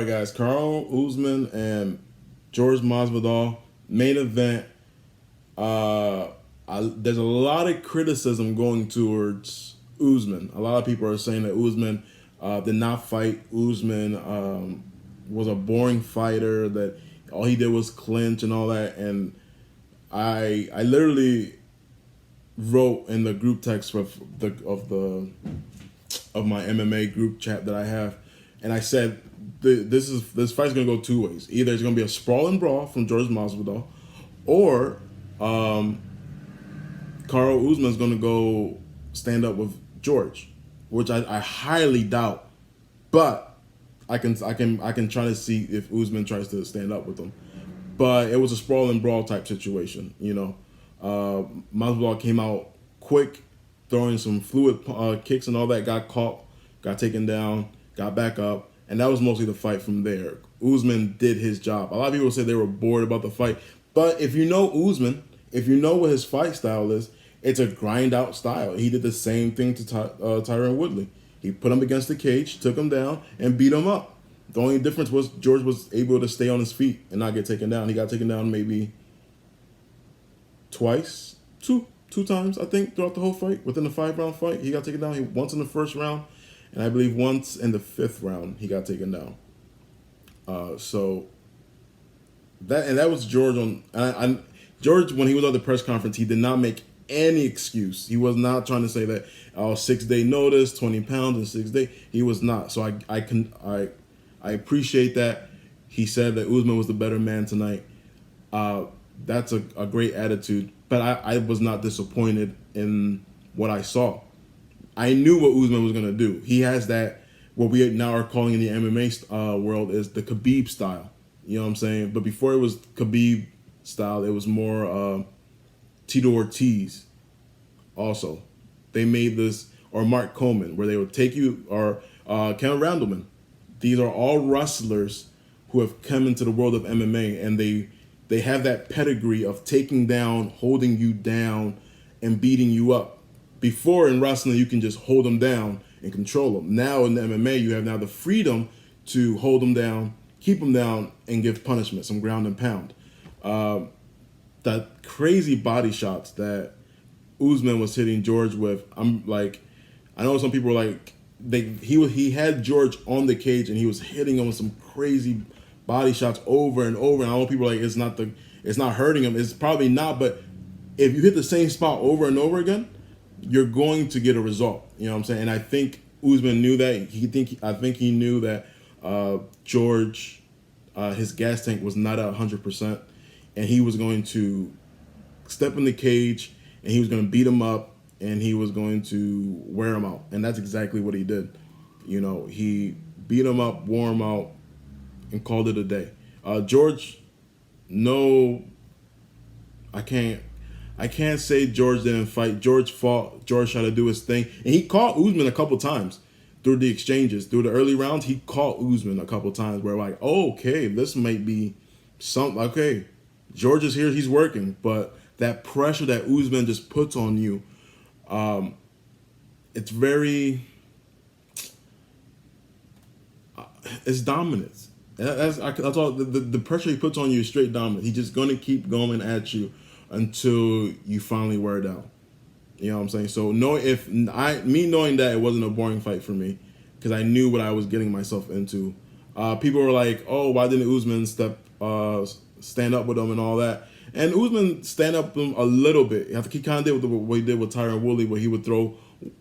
right, guys. Kamaru, Usman, and George MasVidal main event. Uh, there's a lot of criticism going towards Usman. A lot of people are saying that Usman did not fight. Usman was a boring fighter. That all he did was clinch and all that. And I literally wrote in the group text of my MMA group chat that I have, and I said this fight's gonna go two ways. Either it's gonna be a sprawl and brawl from George Masvidal, or Carl Usman's gonna go stand up with George, which I highly doubt. But I can try to see if Usman tries to stand up with him. But it was a sprawl and brawl type situation, Masvidal came out quick, throwing some fluid kicks and all that. Got caught, got taken down, got back up, and that was mostly the fight from there. Usman did his job. A lot of people said they were bored about the fight, but if you know Usman, if you know what his fight style is, it's a grind out style. He did the same thing to Tyron Woodley. He put him against the cage, took him down, and beat him up. The only difference was George was able to stay on his feet and not get taken down. He got taken down maybe twice, two times, I think, throughout the whole fight. Within the 5-round fight, he got taken down. Once in the first round, and I believe once in the 5th round, he got taken down. So that was George George, when he was at the press conference, he did not make any excuse. He was not trying to say that 6-day notice, 20 pounds in 6 days. He was not. So I appreciate that. He said that Usman was the better man tonight. That's a great attitude. But I was not disappointed in what I saw. I knew what Usman was going to do. He has that, what we now are calling in the MMA world is the Khabib style. You know what I'm saying? But before it was Khabib style, it was more Tito Ortiz also. They made this, or Mark Coleman, where they would take you, or Ken Randleman. These are all wrestlers who have come into the world of MMA, and they have that pedigree of taking down, holding you down, and beating you up. Before in wrestling, you can just hold them down and control them. Now in the MMA, you have now the freedom to hold them down, keep them down, and give punishment, some ground and pound. That crazy body shots that Usman was hitting George with, I'm like, I know some people were like, he had George on the cage and he was hitting him with some crazy body shots over and over. And I know people are like, it's not hurting him. It's probably not, but if you hit the same spot over and over again, you're going to get a result. You know what I'm saying? And I think Usman knew that. I think he knew that George, his gas tank was not at 100%, and he was going to step in the cage and he was going to beat him up and he was going to wear him out. And that's exactly what he did. He beat him up, wore him out, and called it a day. George, no, I can't say George didn't fight. George fought. George tried to do his thing. And he caught Usman a couple times through the exchanges. Through the early rounds, he caught Usman a couple times where like, oh, okay, this might be something. Okay, George is here. He's working. But that pressure that Usman just puts on you, it's very, it's dominance. And that's all. The pressure he puts on you is straight dominant. He's just going to keep going at you until you finally wear down. You know what I'm saying? So knowing that, it wasn't a boring fight for me because I knew what I was getting myself into. People were like, "Oh, why didn't Usman stand up with him and all that?" And Usman stand up with him a little bit. He kind of did what he did with Tyron Woodley, where he would throw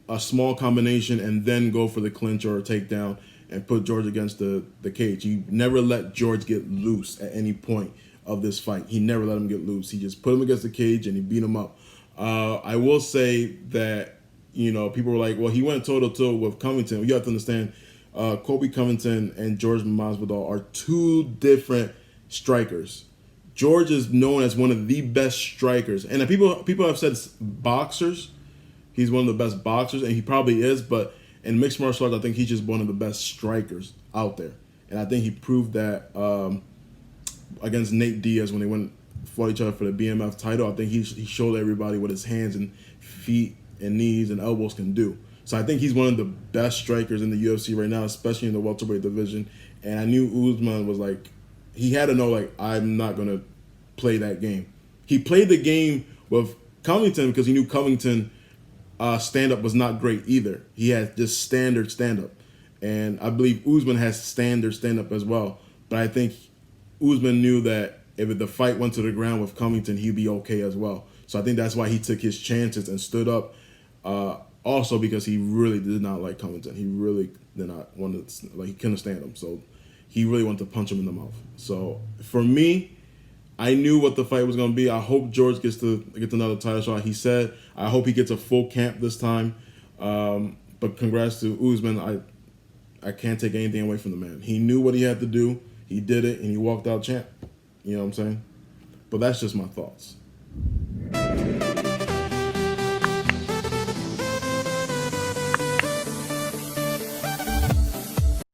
a small combination and then go for the clinch or a takedown and put George against the cage. He never let George get loose at any point of this fight. He never let him get loose. He just put him against the cage and he beat him up. I will say that, people were like, well, he went toe-to-toe with Covington. You have to understand, Colby Covington and George Masvidal are two different strikers. George is known as one of the best strikers. And people have said boxers. He's one of the best boxers, and he probably is, but in mixed martial arts, I think he's just one of the best strikers out there. And I think he proved that against Nate Diaz when they fought each other for the BMF title. I think he showed everybody what his hands and feet and knees and elbows can do. So I think he's one of the best strikers in the UFC right now, especially in the welterweight division. and I knew Usman was like, he had to know like I'm not gonna play that game. He played the game with Covington because he knew Covington stand up was not great either. He had just standard stand up, and I believe Usman has standard stand up as well. But I think Usman knew that if the fight went to the ground with Covington, he'd be okay as well. So I think that's why he took his chances and stood up. Also because he really did not like Covington. He really did not want to, like, he couldn't stand him. So he really wanted to punch him in the mouth. So for me, I knew what the fight was going to be. I hope George gets another title shot. He said, I hope he gets a full camp this time. But congrats to Usman. I can't take anything away from the man. He knew what he had to do. He did it, and he walked out champ. You know what I'm saying? But that's just my thoughts.